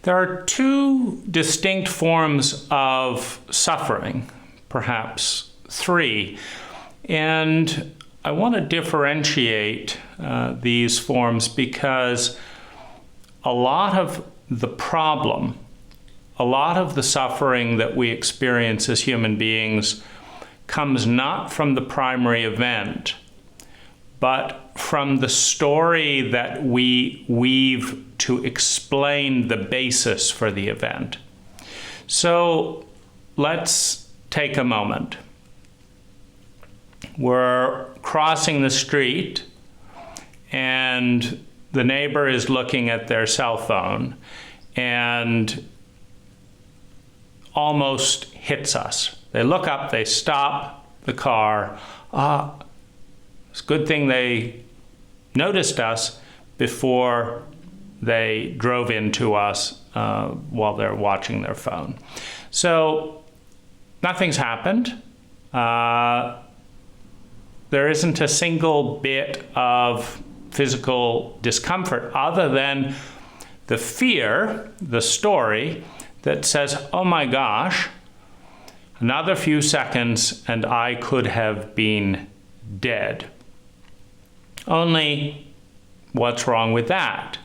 There are two distinct forms of suffering, perhaps three, and I want to differentiate these forms because a lot of the problem, a lot of the suffering that we experience as human beings comes not from the primary event, but from the story that we weave to explain the basis for the event. So let's take a moment. We're crossing the street and the neighbor is looking at their cell phone and almost hits us. They look up, they stop the car. It's a good thing they noticed us before they drove into us while they're watching their phone. So nothing's happened. There isn't a single bit of physical discomfort other than the fear, the story that says, oh my gosh, another few seconds and I could have been dead. Only, what's wrong with that?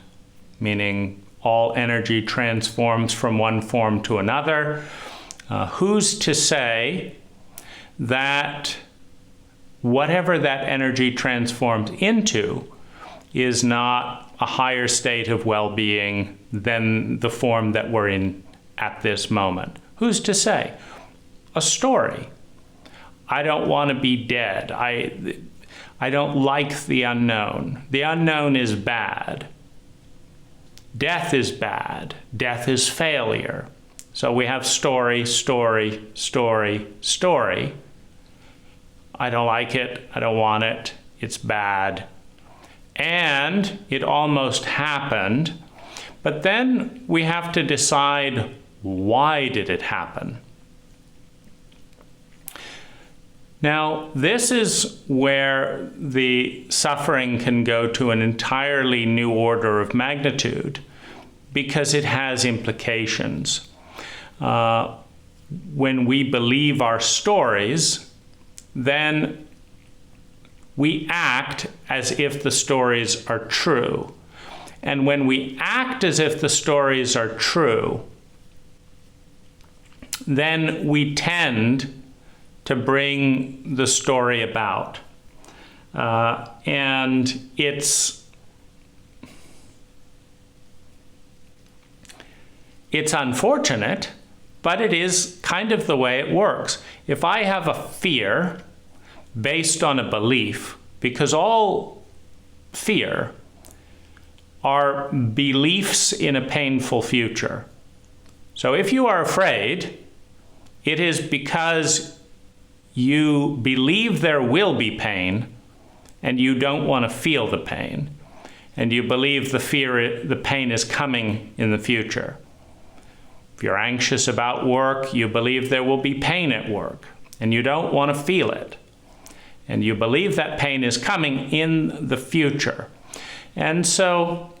Meaning all energy transforms from one form to another. Who's to say that whatever that energy transformed into is not a higher state of well-being than the form that we're in at this moment? Who's to say? A story. I don't want to be dead. I don't like the unknown. The unknown is bad. Death is bad. Death is failure. So we have story, story, story, story. I don't like it. I don't want it. It's bad. And it almost happened. But then we have to decide, why did it happen? Now, this is where the suffering can go to an entirely new order of magnitude because it has implications. When we believe our stories, then we act as if the stories are true. And when we act as if the stories are true, then we tend to bring the story about. And it's unfortunate, but it is kind of the way it works. If I have a fear based on a belief, because all fear are beliefs in a painful future. So if you are afraid, it is because you believe there will be pain and you don't want to feel the pain. And you believe the pain is coming in the future. If you're anxious about work, you believe there will be pain at work and you don't want to feel it. And you believe that pain is coming in the future. And so,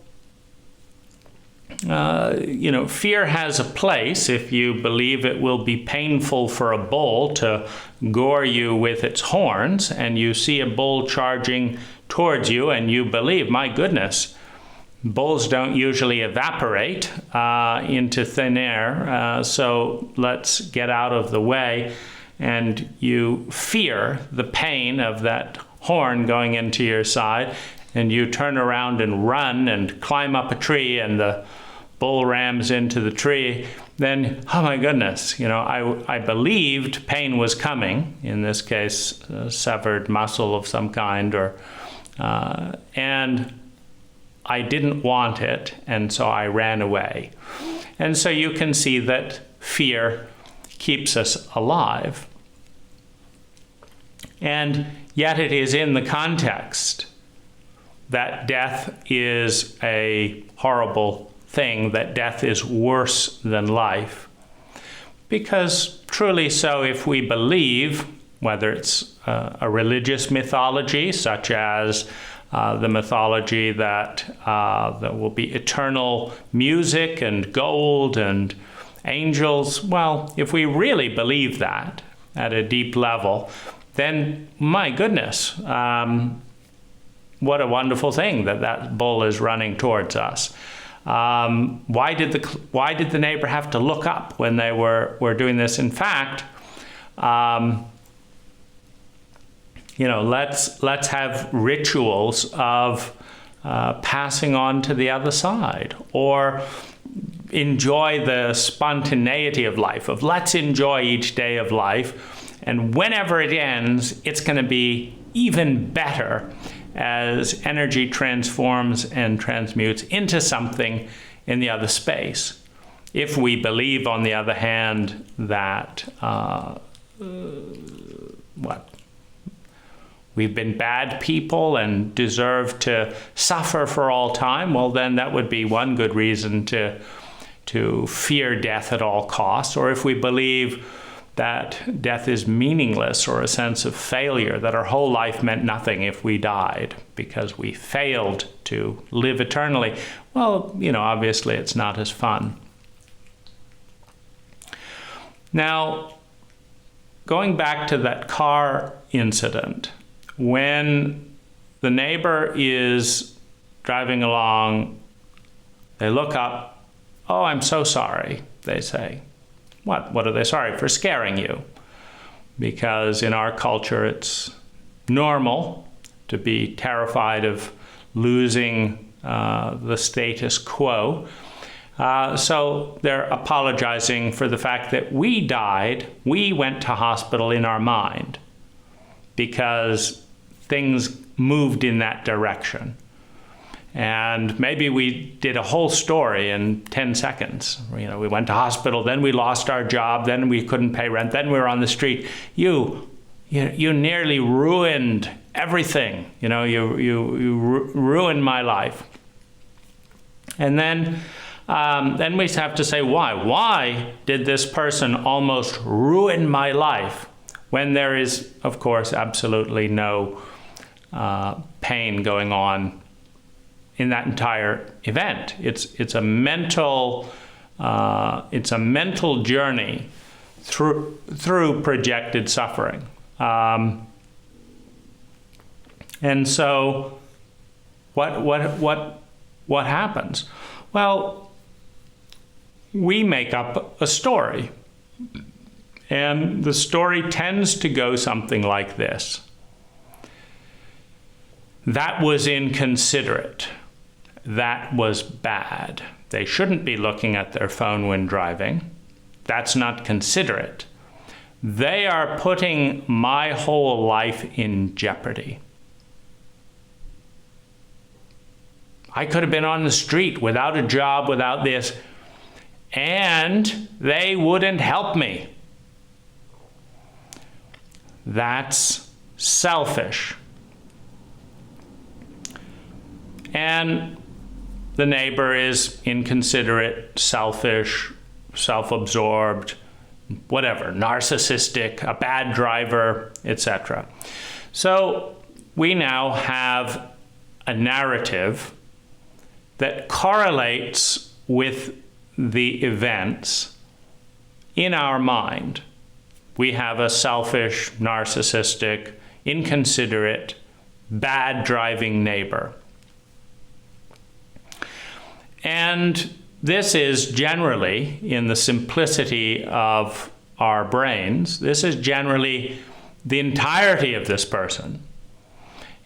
fear has a place if you believe it will be painful for a bull to gore you with its horns, and you see a bull charging towards you, and you believe, my goodness, bulls don't usually evaporate into thin air, so let's get out of the way. And you fear the pain of that horn going into your side, and you turn around and run and climb up a tree, and the bull rams into the tree, then, oh my goodness, I believed pain was coming, in this case, a severed muscle of some kind, and I didn't want it, and so I ran away. And so you can see that fear keeps us alive. And yet it is in the context that death is a horrible thing, that death is worse than life. Because truly so, if we believe, whether it's a religious mythology such as the mythology that there will be eternal music and gold and angels. Well, if we really believe that at a deep level, then my goodness, what a wonderful thing that bull is running towards us. Why did the neighbor have to look up when they were doing this? In fact, let's have rituals of passing on to the other side, or enjoy the spontaneity of life, of let's enjoy each day of life, and whenever it ends, it's going to be even better as energy transforms and transmutes into something in the other space. If we believe, on the other hand, that we've been bad people and deserve to suffer for all time, well, then that would be one good reason to fear death at all costs. Or if we believe that death is meaningless, or a sense of failure, that our whole life meant nothing if we died because we failed to live eternally, well, obviously it's not as fun. Now, going back to that car incident, when the neighbor is driving along, they look up, "Oh, I'm so sorry," they say. What are they sorry for? Scaring you. Because in our culture, it's normal to be terrified of losing the status quo. So they're apologizing for the fact that we died, we went to hospital in our mind, because things moved in that direction. And maybe we did a whole story in 10 seconds. We went to hospital, then we lost our job, then we couldn't pay rent, then we were on the street. You nearly ruined everything. You ruined my life. And then we have to say why. Why did this person almost ruin my life when there is, of course, absolutely no pain going on in that entire event? It's a mental journey through projected suffering, and so what happens? Well, we make up a story, and the story tends to go something like this: that was inconsiderate. That was bad. They shouldn't be looking at their phone when driving. That's not considerate. They are putting my whole life in jeopardy. I could have been on the street without a job, without this, and they wouldn't help me. That's selfish. And the neighbor is inconsiderate, selfish, self-absorbed, whatever, narcissistic, a bad driver, etc. So we now have a narrative that correlates with the events in our mind. We have a selfish, narcissistic, inconsiderate, bad driving neighbor. And this is generally, in the simplicity of our brains, this is generally the entirety of this person.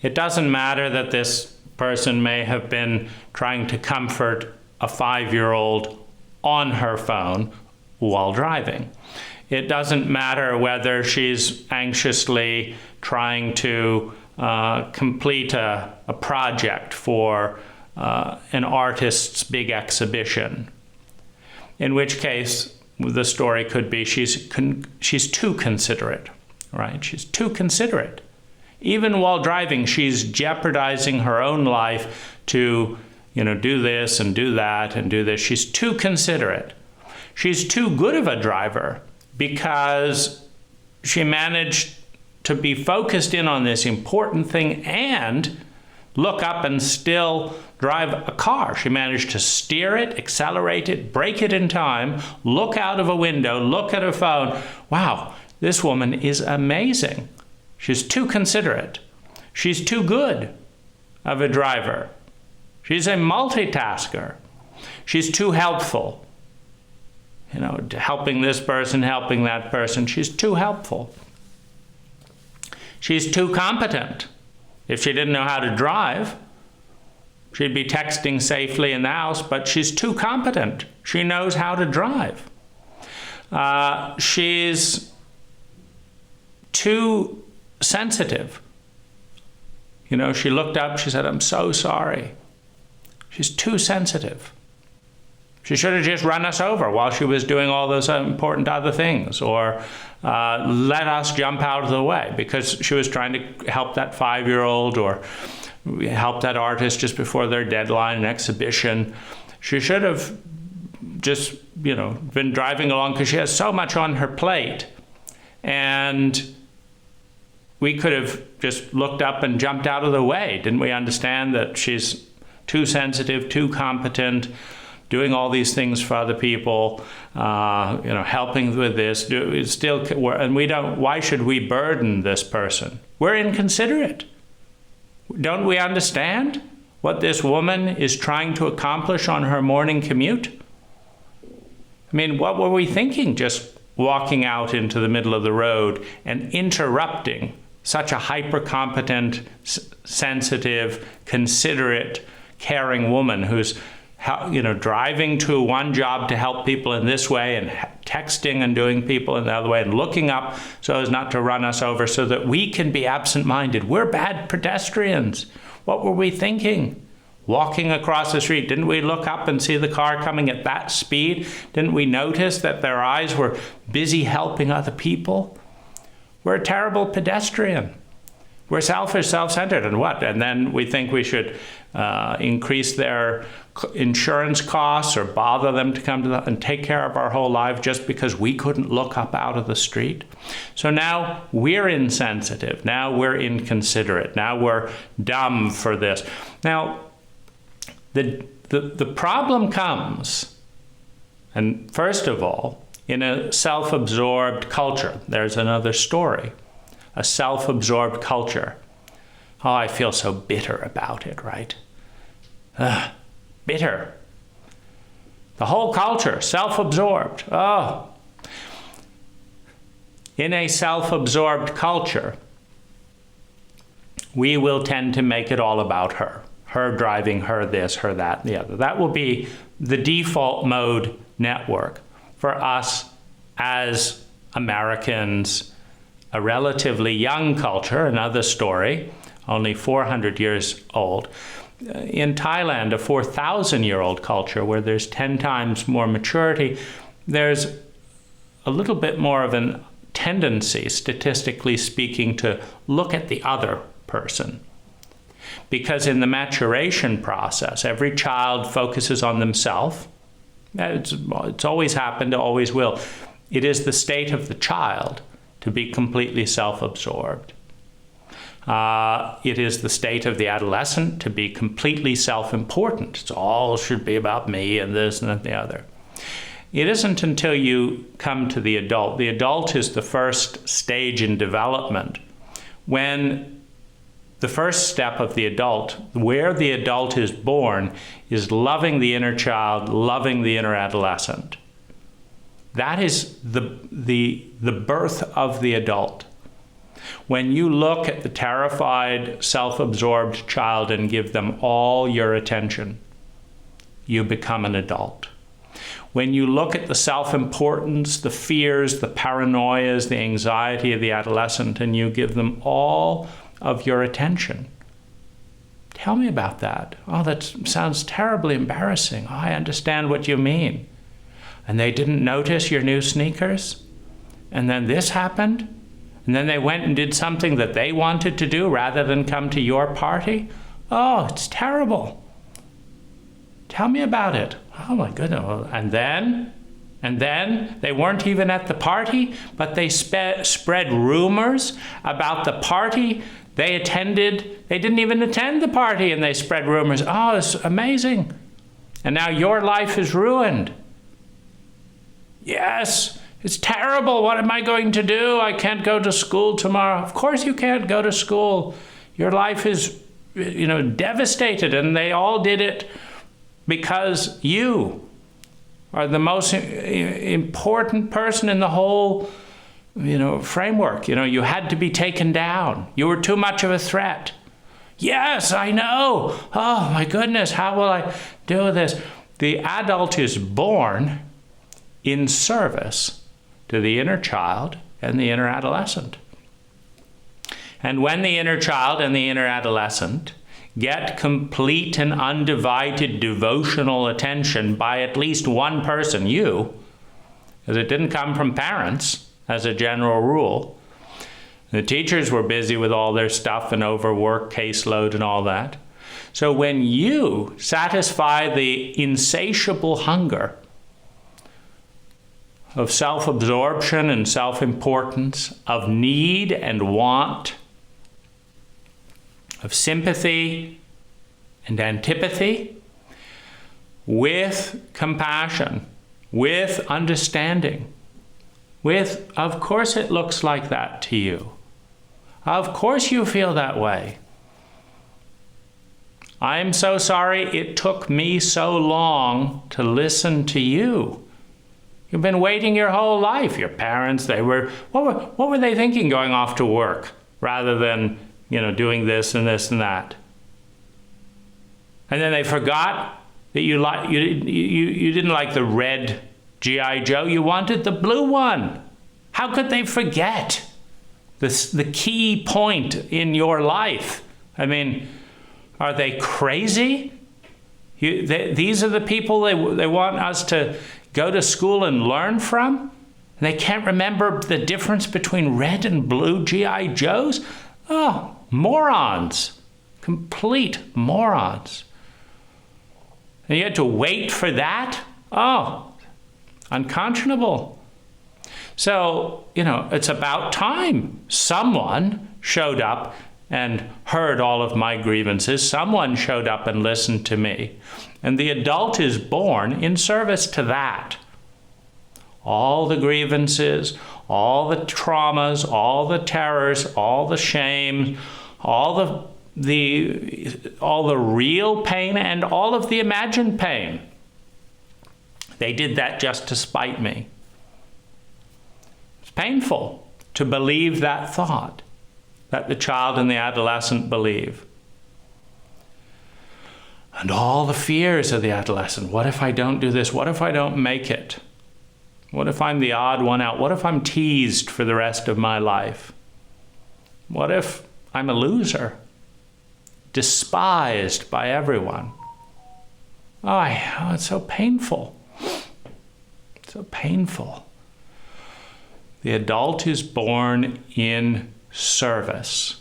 It doesn't matter that this person may have been trying to comfort a 5-year-old on her phone while driving. It doesn't matter whether she's anxiously trying to complete a project for an artist's big exhibition, in which case the story could be she's too considerate, right? She's too considerate. Even while driving, she's jeopardizing her own life to, do this and do that and do this. She's too considerate. She's too good of a driver because she managed to be focused in on this important thing and look up and still drive a car. She managed to steer it, accelerate it, brake it in time, look out of a window, look at her phone. Wow, this woman is amazing. She's too considerate. She's too good of a driver. She's a multitasker. She's too helpful. You know, helping this person, helping that person. She's too helpful. She's too competent. If she didn't know how to drive, she'd be texting safely in the house, but she's too competent. She knows how to drive. She's too sensitive. You know, she looked up, she said, "I'm so sorry." She's too sensitive. She should have just run us over while she was doing all those important other things, or let us jump out of the way because she was trying to help that 5-year-old or help that artist just before their deadline, an exhibition. She should have just, you know, been driving along because she has so much on her plate. And we could have just looked up and jumped out of the way. Didn't we understand that she's too sensitive, too competent, doing all these things for other people, you know, helping with this, and we don't. Why should we burden this person? We're inconsiderate. Don't we understand what this woman is trying to accomplish on her morning commute? I mean, what were we thinking just walking out into the middle of the road and interrupting such a hyper-competent, sensitive, considerate, caring woman who's, you know, driving to one job to help people in this way and texting and doing people in the other way and looking up so as not to run us over so that we can be absent-minded. We're bad pedestrians. What were we thinking? Walking across the street, didn't we look up and see the car coming at that speed? Didn't we notice that their eyes were busy helping other people? We're a terrible pedestrian. We're selfish, self-centered, and what? And then we think we should increase their insurance costs or bother them to come to and take care of our whole life just because we couldn't look up out of the street. So now we're insensitive. Now we're inconsiderate. Now we're dumb for this. Now, the problem comes, and first of all, in a self-absorbed culture. There's another story. A self-absorbed culture. Oh, I feel so bitter about it, right? Bitter. The whole culture, self-absorbed. Oh. In a self-absorbed culture, we will tend to make it all about her. Her driving, her this, her that, the other. That will be the default mode network for us as Americans, a relatively young culture, another story, only 400 years old. In Thailand, a 4,000-year-old culture where there's 10 times more maturity, there's a little bit more of a tendency, statistically speaking, to look at the other person. Because in the maturation process, every child focuses on themselves. It's always happened, always will. It is the state of the child to be completely self-absorbed. It is the state of the adolescent to be completely self-important. It's all should be about me and this and the other. It isn't until you come to the adult. The adult is the first stage in development when the first step of the adult, where the adult is born, is loving the inner child, loving the inner adolescent. That is the birth of the adult. When you look at the terrified, self-absorbed child and give them all your attention, you become an adult. When you look at the self-importance, the fears, the paranoias, the anxiety of the adolescent, and you give them all of your attention. Tell me about that. Oh, that sounds terribly embarrassing. Oh, I understand what you mean. And they didn't notice your new sneakers? And then this happened? And then they went and did something that they wanted to do rather than come to your party? Oh, it's terrible. Tell me about it. Oh my goodness. And then they weren't even at the party, but they spread rumors about the party They didn't even attend the party, and they spread rumors. Oh, it's amazing. And now your life is ruined. Yes, it's terrible. What am I going to do? I can't go to school tomorrow. Of course you can't go to school. Your life is, devastated. And they all did it because you are the most important person in the whole, framework. You had to be taken down. You were too much of a threat. Yes, I know. Oh, my goodness, how will I do this? The adult is born in service to the inner child and the inner adolescent. And when the inner child and the inner adolescent get complete and undivided devotional attention by at least one person, you, because it didn't come from parents as a general rule. The teachers were busy with all their stuff and overwork, caseload and all that. So when you satisfy the insatiable hunger of self-absorption and self-importance, of need and want, of sympathy and antipathy, with compassion, with understanding, with, of course it looks like that to you. Of course you feel that way. I'm so sorry it took me so long to listen to you. You've been waiting your whole life. Your parents, what were they thinking going off to work rather than, doing this and this and that? And then they forgot that you didn't like the red G.I. Joe. You wanted the blue one. How could they forget the key point in your life? I mean, are they crazy? These are the people they want us to go to school and learn from? And they can't remember the difference between red and blue G.I. Joes? Oh, morons. Complete morons. And you had to wait for that? Oh, unconscionable. So, it's about time someone showed up and heard all of my grievances. Someone showed up and listened to me. And the adult is born in service to that. All the grievances, all the traumas, all the terrors, all the shame, all the real pain and all of the imagined pain. They did that just to spite me. It's painful to believe that thought that the child and the adolescent believe. And all the fears of the adolescent. What if I don't do this? What if I don't make it? What if I'm the odd one out? What if I'm teased for the rest of my life? What if I'm a loser? Despised by everyone? Oh, it's so painful. So painful. The adult is born in service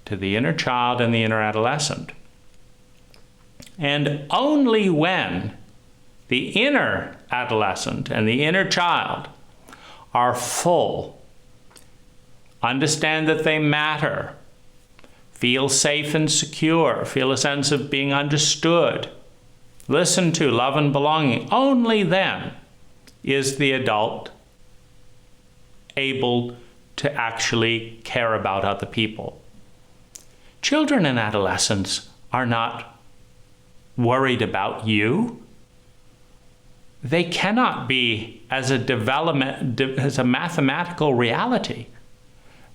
to the inner child and the inner adolescent. And only when the inner adolescent and the inner child are full, understand that they matter, feel safe and secure, feel a sense of being understood, listen to, love and belonging, only then is the adult able to actually care about other people. Children and adolescents are not worried about you. They cannot be as a mathematical reality.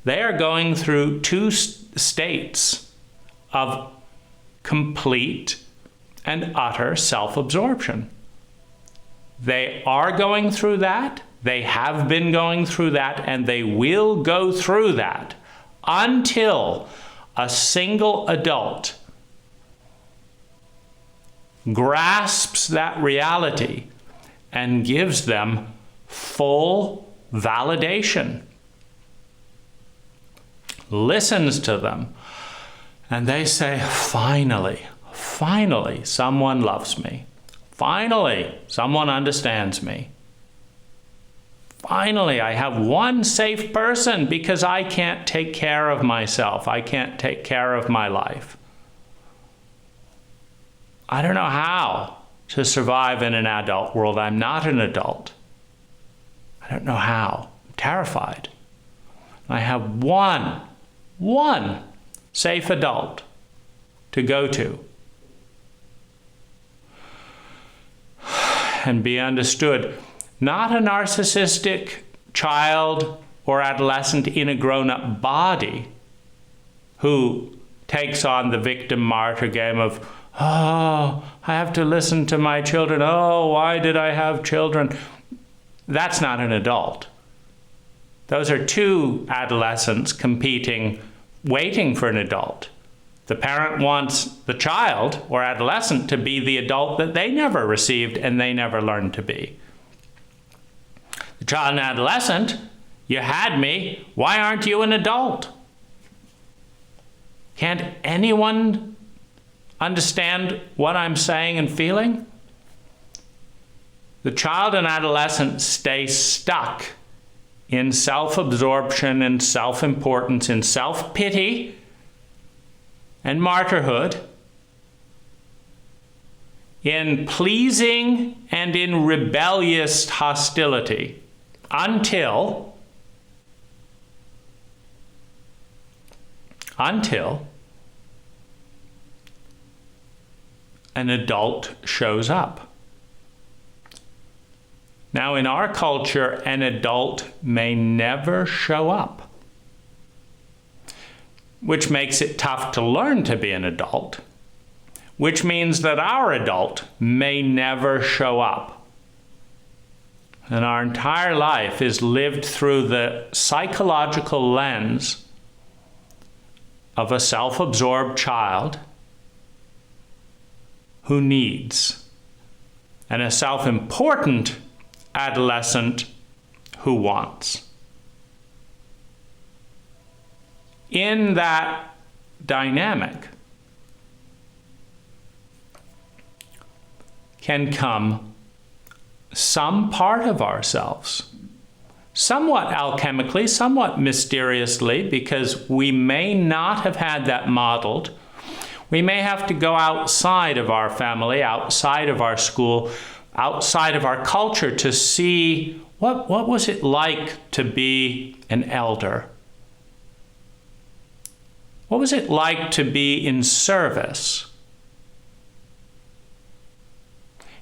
They are going through two states of complete and utter self-absorption. They are going through that, they have been going through that, and they will go through that until a single adult grasps that reality and gives them full validation, listens to them, and they say, finally, someone loves me. Finally, someone understands me. finally, I have one safe person because I can't take care of myself. I can't take care of my life. I don't know how to survive in an adult world. I'm not an adult. I don't know how. I'm terrified. I have one safe adult to go to and be understood. Not a narcissistic child or adolescent in a grown-up body who takes on the victim martyr game of, oh, I have to listen to my children. Oh, why did I have children? That's not an adult. Those are two adolescents competing, waiting for an adult. The parent wants the child or adolescent to be the adult that they never received and they never learned to be. The child and adolescent, you had me, why aren't you an adult? Can't anyone understand what I'm saying and feeling? The child and adolescent stay stuck in self-absorption and self-importance, in self-pity and martyrhood, in pleasing and in rebellious hostility until an adult shows up. Now, in our culture, an adult may never show up, which makes it tough to learn to be an adult, which means that our adult may never show up. And our entire life is lived through the psychological lens of a self-absorbed child who needs, and a self-important adolescent who wants. In that dynamic can come some part of ourselves, somewhat alchemically, somewhat mysteriously, because we may not have had that modeled. We may have to go outside of our family, outside of our school, outside of our culture to see what was it like to be an elder? What was it like to be in service?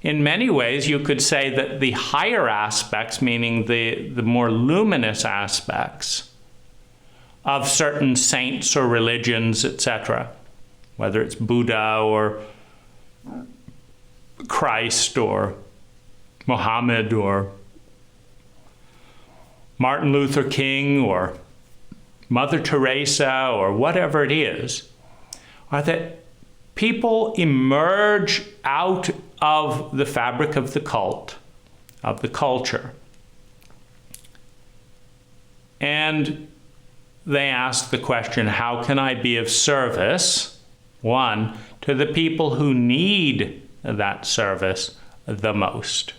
In many ways, you could say that the higher aspects, meaning the more luminous aspects of certain saints or religions, etc., whether it's Buddha or Christ or Muhammad or Martin Luther King or Mother Teresa or whatever it is, are that people emerge out of the fabric of the cult, of the culture, and they ask the question, how can I be of service, one, to the people who need that service the most?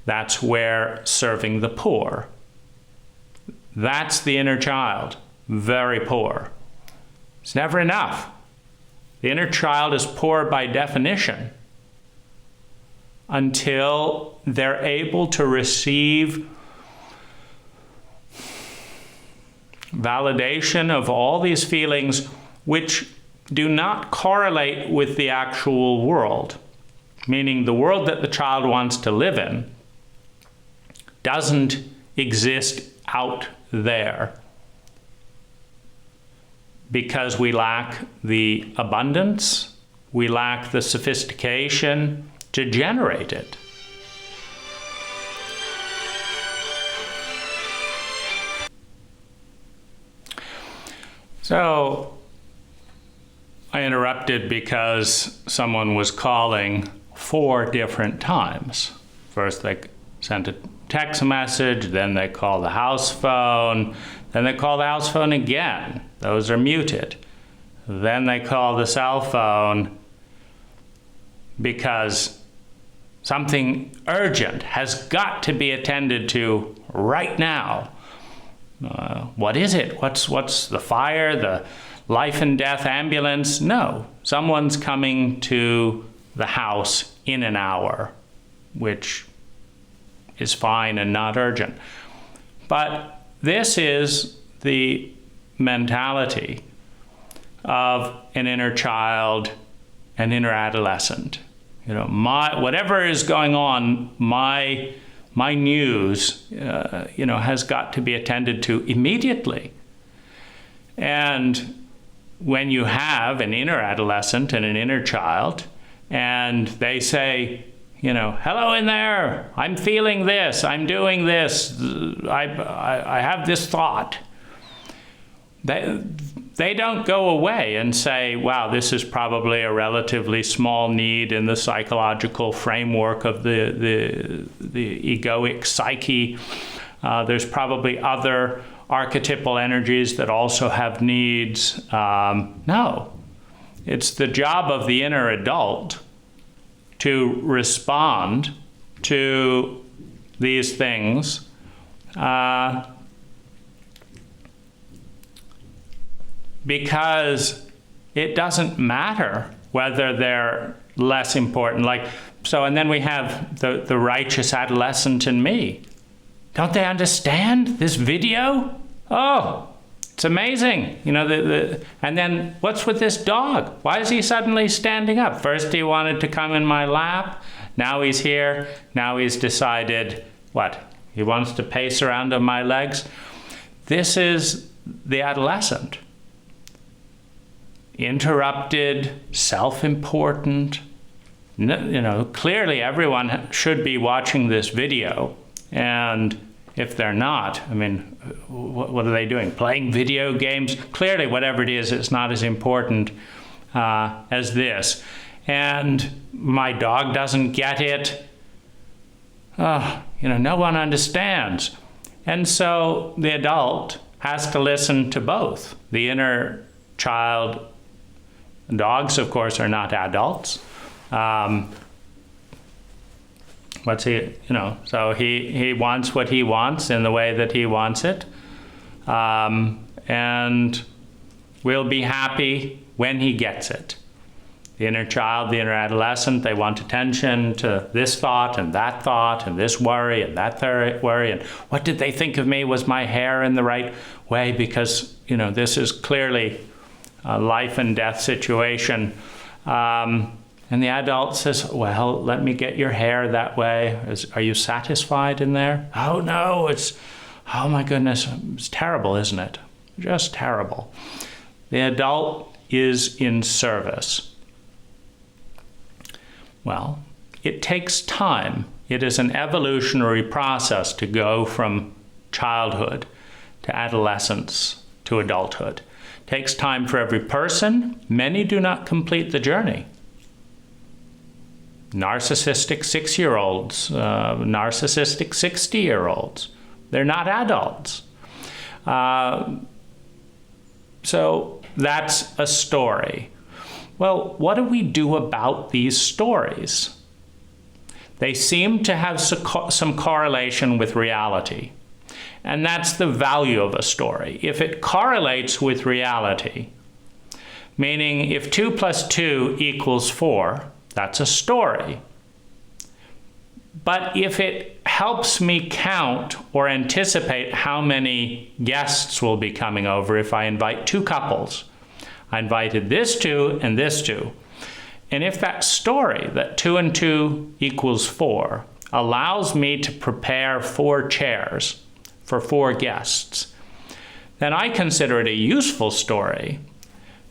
That's where serving the poor. That's the inner child, very poor. It's never enough. The inner child is poor by definition until they're able to receive validation of all these feelings which do not correlate with the actual world, meaning the world that the child wants to live in doesn't exist out there because we lack the abundance, we lack the sophistication to generate it. So I interrupted because someone was calling 4 different times. First they sent a text message, then they call the house phone, then they call the house phone again. Those are muted. Then they call the cell phone because something urgent has got to be attended to right now. What is it? What's the fire, the life and death ambulance? No, someone's coming to the house in an hour, which is fine and not urgent. But this is the mentality of an inner child, an inner adolescent. Whatever is going on, my news, has got to be attended to immediately. And when you have an inner adolescent and an inner child, and they say, hello in there, I'm feeling this, I'm doing this, I have this thought. They don't go away and say, wow, this is probably a relatively small need in the psychological framework of the egoic psyche. There's probably other archetypal energies that also have needs. No, it's the job of the inner adult to respond to these things because it doesn't matter whether they're less important. And then we have the righteous adolescent in me. Don't they understand this video? Oh, it's amazing. And then what's with this dog? Why is he suddenly standing up? First he wanted to come in my lap. Now he's here. Now he's decided, what? He wants to pace around on my legs. This is the adolescent. Interrupted, self-important. Clearly everyone should be watching this video. And if they're not, what are they doing? Playing video games? Clearly, whatever it is, it's not as important as this. And my dog doesn't get it. No one understands. And so the adult has to listen to both. The inner child, dogs, of course, are not adults. So he wants what he wants in the way that he wants it. And will be happy when he gets it. The inner child, the inner adolescent, they want attention to this thought and this worry and that worry. And what did they think of me? Was my hair in the right way? Because, this is clearly a life and death situation. And the adult says, well, let me get your hair that way. Are you satisfied in there? Oh, no, oh my goodness, it's terrible, isn't it? Just terrible. The adult is in service. Well, it takes time. It is an evolutionary process to go from childhood to adolescence to adulthood. It takes time for every person. Many do not complete the journey. Narcissistic 6-year-olds, narcissistic 60-year-olds. They're not adults. So that's a story. Well, what do we do about these stories? They seem to have some correlation with reality. And that's the value of a story. If it correlates with reality, meaning if 2 + 2 = 4, that's a story. But if it helps me count or anticipate how many guests will be coming over if I invite 2 couples, I invited this 2 and this 2. And if that story, that 2 and 2 = 4, allows me to prepare 4 chairs for 4 guests, then I consider it a useful story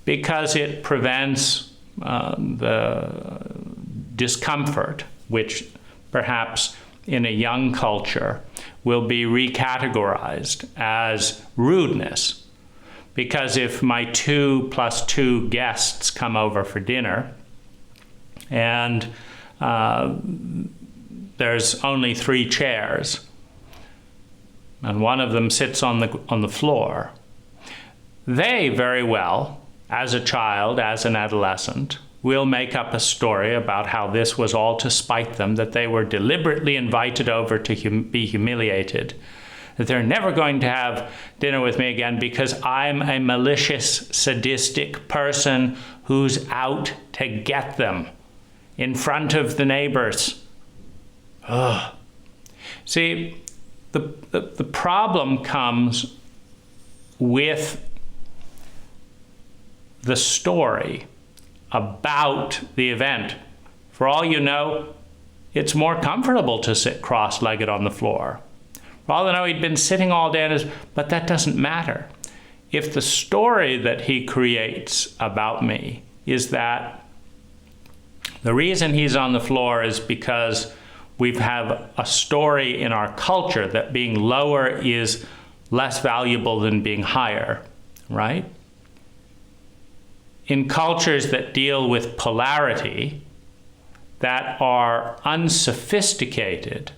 because it prevents the discomfort, which perhaps in a young culture will be recategorized as rudeness. Because if my 2 + 2 guests come over for dinner and there's only 3 chairs and one of them sits on the floor, they very well, as a child, as an adolescent, we'll make up a story about how this was all to spite them, that they were deliberately invited over to be humiliated, that they're never going to have dinner with me again because I'm a malicious, sadistic person who's out to get them in front of the neighbors. Ugh. See, the problem comes with the story about the event. For all you know, it's more comfortable to sit cross-legged on the floor. For all I know, he'd been sitting all day, but that doesn't matter. If the story that he creates about me is that the reason he's on the floor is because we have a story in our culture that being lower is less valuable than being higher, right? In cultures that deal with polarity, that are unsophisticated,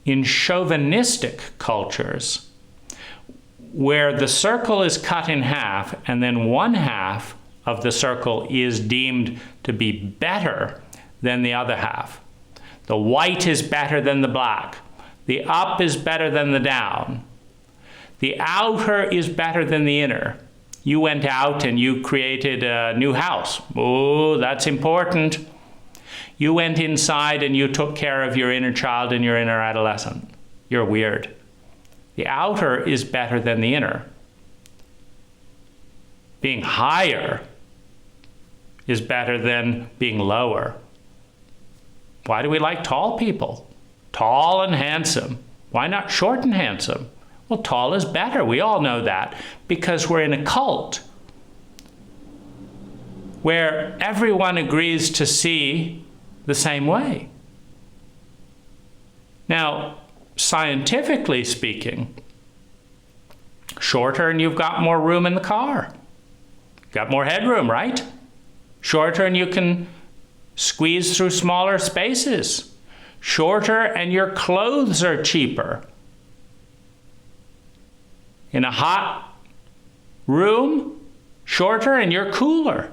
in chauvinistic cultures, where the circle is cut in half and then one half of the circle is deemed to be better than the other half. The white is better than the black. The up is better than the down. The outer is better than the inner. You went out and you created a new house. Oh, that's important. You went inside and you took care of your inner child and your inner adolescent. You're weird. The outer is better than the inner. Being higher is better than being lower. Why do we like tall people? Tall and handsome. Why not short and handsome? Well, tall is better. We all know that because we're in a cult where everyone agrees to see the same way. Now, scientifically speaking, shorter and you've got more room in the car. Got more headroom, right? Shorter and you can squeeze through smaller spaces. Shorter and your clothes are cheaper. In a hot room, shorter and you're cooler.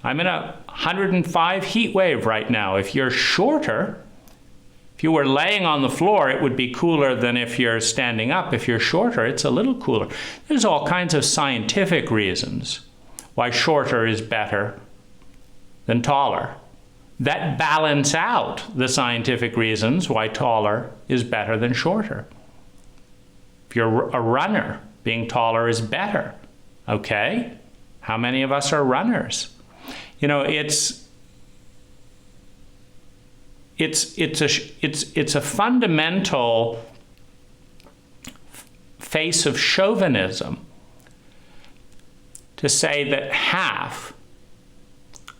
I'm in a 105 heat wave right now. If you're shorter, if you were laying on the floor, it would be cooler than if you're standing up. If you're shorter, it's a little cooler. There's all kinds of scientific reasons why shorter is better than taller that balance out the scientific reasons why taller is better than shorter. If you're a runner, being taller is better. Okay? How many of us are runners? You know, it's a fundamental face of chauvinism to say that half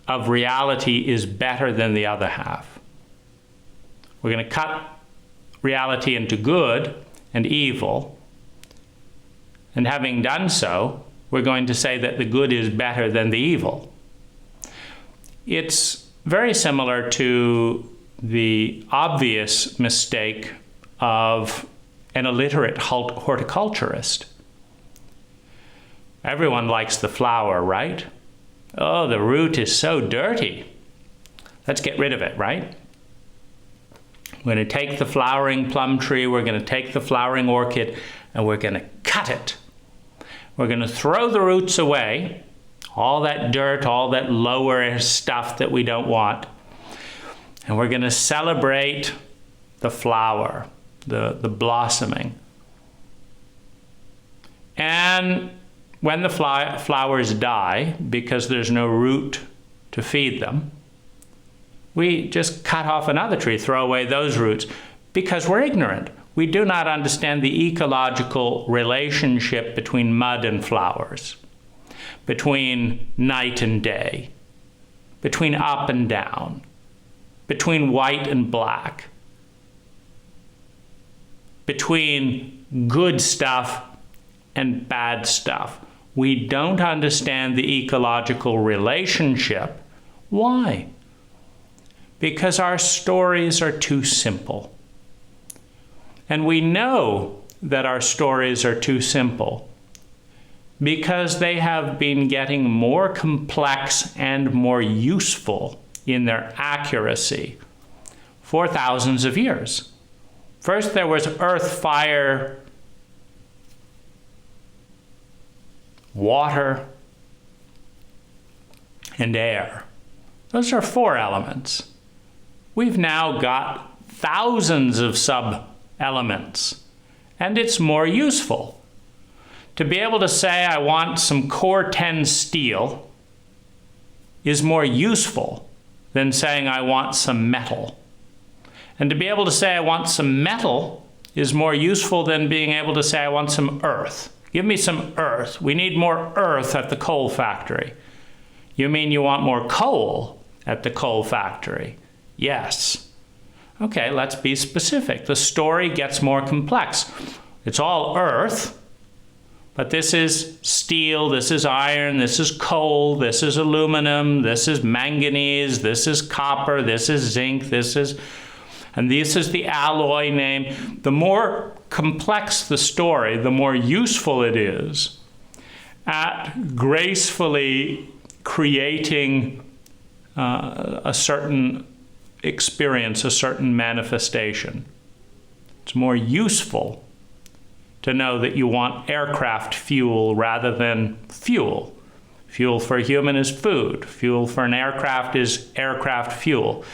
of reality is better than the other half. We're going to cut reality into good and evil, and having done so, we're going to say that the good is better than the evil. It's very similar to the obvious mistake of an illiterate horticulturist. Everyone likes the flower, right? Oh, the root is so dirty. Let's get rid of it, right? We're going to take the flowering plum tree, we're going to take the flowering orchid, and we're going to cut it. We're going to throw the roots away, all that dirt, all that lower stuff that we don't want. And we're going to celebrate the flower, the blossoming. And when the flowers die, because there's no root to feed them, we just cut off another tree, throw away those roots, because we're ignorant. We do not understand the ecological relationship between mud and flowers, between night and day, between up and down, between white and black, between good stuff and bad stuff. We don't understand the ecological relationship. Why? Because our stories are too simple. And we know that our stories are too simple because they have been getting more complex and more useful in their accuracy for thousands of years. First there was earth, fire, water, and air. Those are 4 elements. We've now got thousands of sub-elements, and it's more useful. To be able to say I want some core 10 steel is more useful than saying I want some metal. And to be able to say I want some metal is more useful than being able to say I want some earth. Give me some earth. We need more earth at the coal factory. You mean you want more coal at the coal factory? Yes. Okay, let's be specific. The story gets more complex. It's all earth, but this is steel, this is iron, this is coal, this is aluminum, this is manganese, this is copper, this is zinc, and this is the alloy name. The more complex the story, the more useful it is at gracefully creating a certain experience, a certain manifestation. It's more useful to know that you want aircraft fuel rather than fuel. Fuel for a human is food. Fuel for an aircraft is aircraft fuel.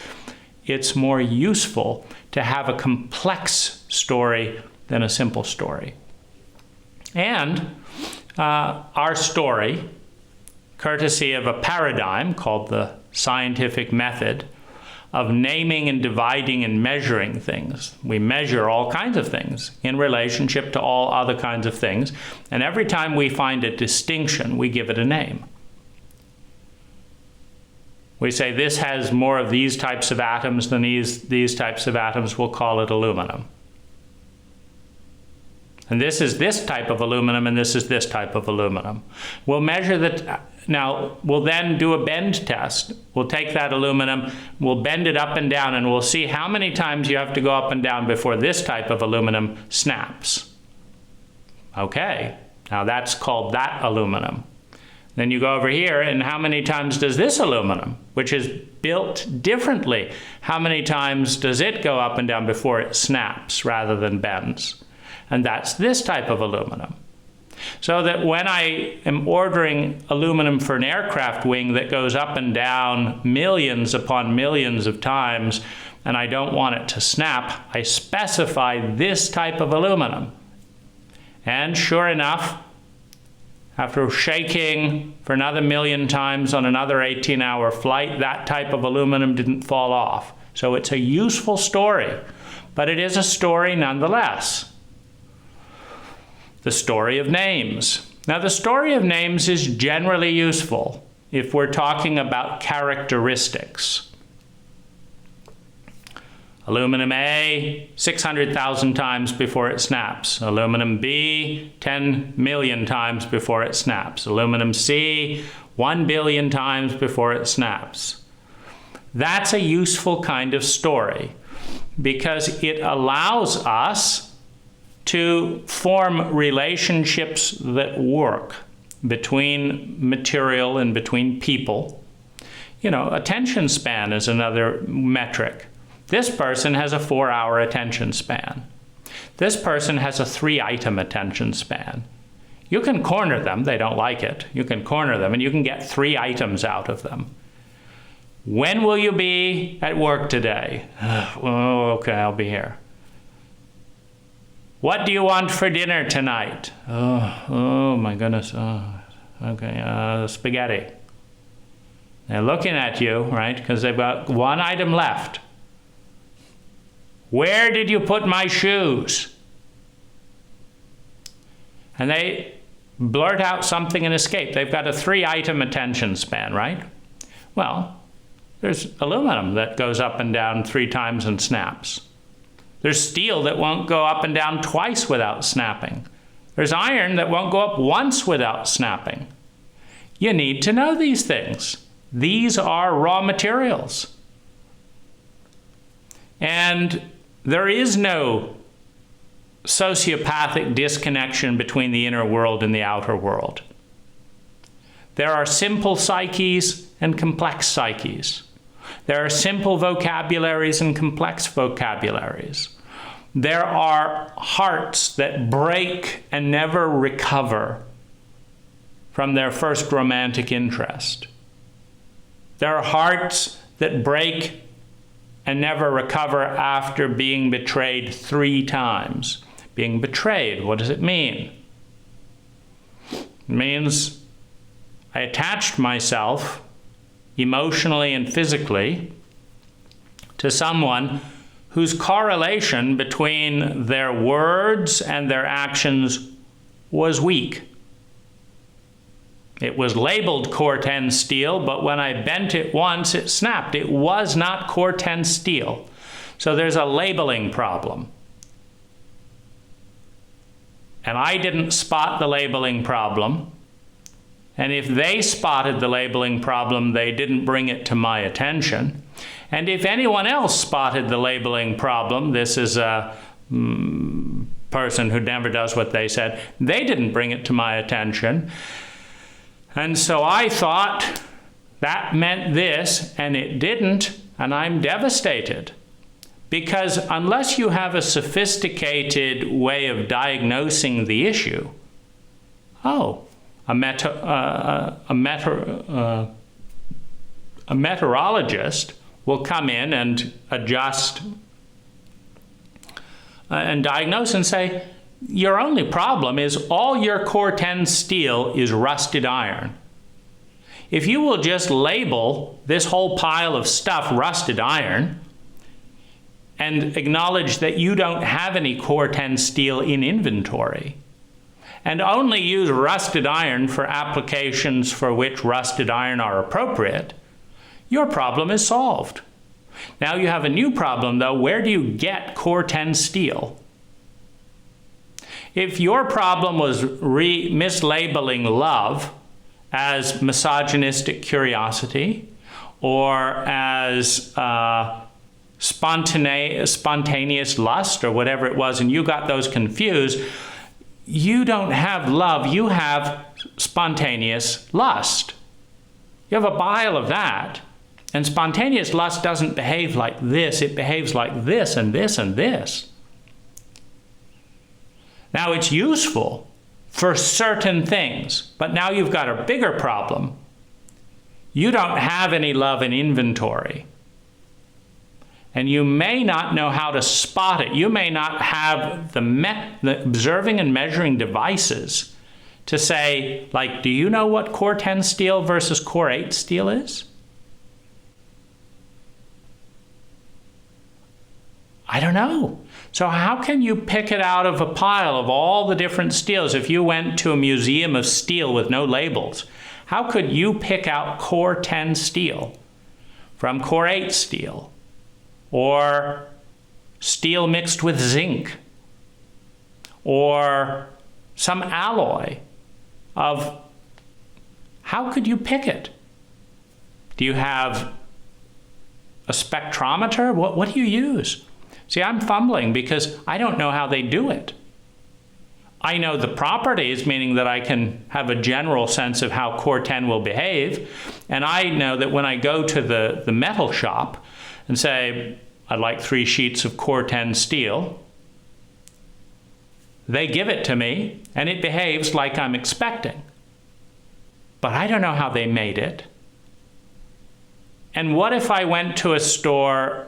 It's more useful to have a complex story than a simple story. And our story, courtesy of a paradigm called the scientific method of naming and dividing and measuring things. We measure all kinds of things in relationship to all other kinds of things, and every time we find a distinction, we give it a name. We say this has more of these types of atoms than these types of atoms, we'll call it aluminum. And this is this type of aluminum, and this is this type of aluminum. We'll measure that. Now, we'll then do a bend test. We'll take that aluminum, we'll bend it up and down, and we'll see how many times you have to go up and down before this type of aluminum snaps. Okay, now that's called that aluminum. Then you go over here, and how many times does this aluminum, which is built differently, how many times does it go up and down before it snaps rather than bends? And that's this type of aluminum. So that when I am ordering aluminum for an aircraft wing that goes up and down millions upon millions of times, and I don't want it to snap, I specify this type of aluminum. And sure enough, after shaking for another 1,000,000 times on another 18-hour flight, that type of aluminum didn't fall off. So it's a useful story, but it is a story nonetheless. The story of names. Now, the story of names is generally useful if we're talking about characteristics. Aluminum A, 600,000 times before it snaps. Aluminum B, 10 million times before it snaps. Aluminum C, 1 billion times before it snaps. That's a useful kind of story because it allows us to form relationships that work between material and between people. You know, attention span is another metric. This person has a 4-hour attention span. This person has a 3-item attention span. You can corner them, they don't like it. You can corner them and you can get 3 items out of them. When will you be at work today? Oh, okay, I'll be here. What do you want for dinner tonight? Oh my goodness. Okay, spaghetti. They're looking at you, right? Because they've got 1 item left. Where did you put my shoes? And they blurt out something and escape. They've got a 3-item attention span, right? Well, there's aluminum that goes up and down 3 times and snaps. There's steel that won't go up and down twice without snapping. There's iron that won't go up once without snapping. You need to know these things. These are raw materials. And there is no sociopathic disconnection between the inner world and the outer world. There are simple psyches and complex psyches. There are simple vocabularies and complex vocabularies. There are hearts that break and never recover from their first romantic interest. There are hearts that break and never recover after being betrayed 3 times. Being betrayed, what does it mean? It means I attached myself emotionally and physically to someone whose correlation between their words and their actions was weak. It was labeled Corten steel, but when I bent it once, it snapped. It was not Corten steel. So there's a labeling problem. And I didn't spot the labeling problem. And if they spotted the labeling problem, they didn't bring it to my attention. And if anyone else spotted the labeling problem, this is a person who never does what they said, they didn't bring it to my attention. And so I thought that meant this, and it didn't, and I'm devastated. Because unless you have a sophisticated way of diagnosing the issue, a meteorologist will come in and adjust and diagnose and say, your only problem is all your Corten steel is rusted iron. If you will just label this whole pile of stuff rusted iron and acknowledge that you don't have any Corten steel in inventory, and only use rusted iron for applications for which rusted iron are appropriate, your problem is solved. Now you have a new problem, though. Where do you get Corten steel? If your problem was mislabeling love as misogynistic curiosity or as spontaneous lust or whatever it was, and you got those confused, you don't have love, you have spontaneous lust. You have a bile of that. And spontaneous lust doesn't behave like this, it behaves like this and this and this. Now it's useful for certain things, but now you've got a bigger problem. You don't have any love in inventory. And you may not know how to spot it. You may not have the observing and measuring devices to say, like, do you know what Core 10 steel versus Core 8 steel is? I don't know. So how can you pick it out of a pile of all the different steels? If you went to a museum of steel with no labels, how could you pick out Core 10 steel from Core 8 steel? Or steel mixed with zinc, or some alloy of, how could you pick it? Do you have a spectrometer? What do you use? See, I'm fumbling because I don't know how they do it. I know the properties, meaning that I can have a general sense of how Core 10 will behave, and I know that when I go to the metal shop and say, I'd like 3 sheets of Core 10 steel, they give it to me, and it behaves like I'm expecting. But I don't know how they made it. And what if I went to a store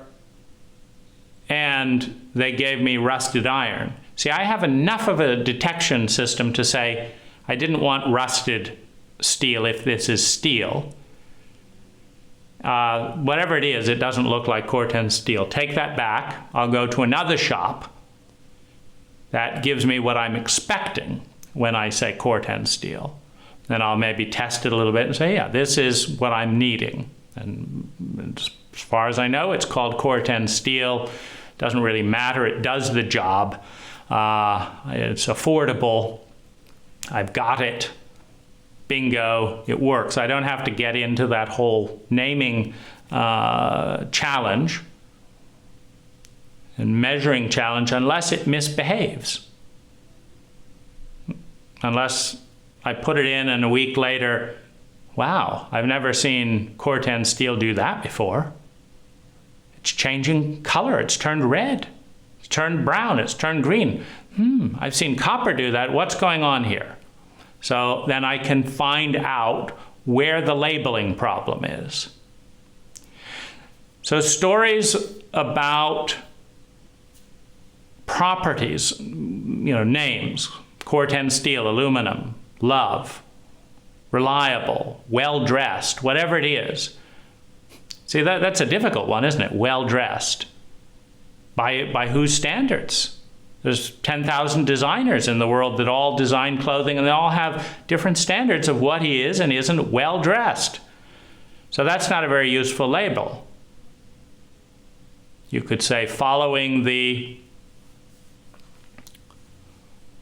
and they gave me rusted iron? See, I have enough of a detection system to say, I didn't want rusted steel if this is steel. Whatever it is, it doesn't look like Core 10 steel. Take that back. I'll go to another shop that gives me what I'm expecting when I say Core 10 steel. Then I'll maybe test it a little bit and say, yeah, this is what I'm needing. And as far as I know, it's called Core 10 steel. Doesn't really matter. It does the job. It's affordable. I've got it. Bingo, it works. I don't have to get into that whole naming challenge and measuring challenge unless it misbehaves. Unless I put it in and a week later wow, I've never seen Corten steel do that before. It's changing color. It's turned red. It's turned brown. It's turned green. I've seen copper do that. What's going on here? So then I can find out where the labeling problem is. So stories about properties, names, Corten steel, aluminum, love, reliable, well-dressed, whatever it is. See, that's a difficult one, isn't it? Well-dressed. By whose standards? There's 10,000 designers in the world that all design clothing, and they all have different standards of what he is and isn't well-dressed. So that's not a very useful label. You could say following the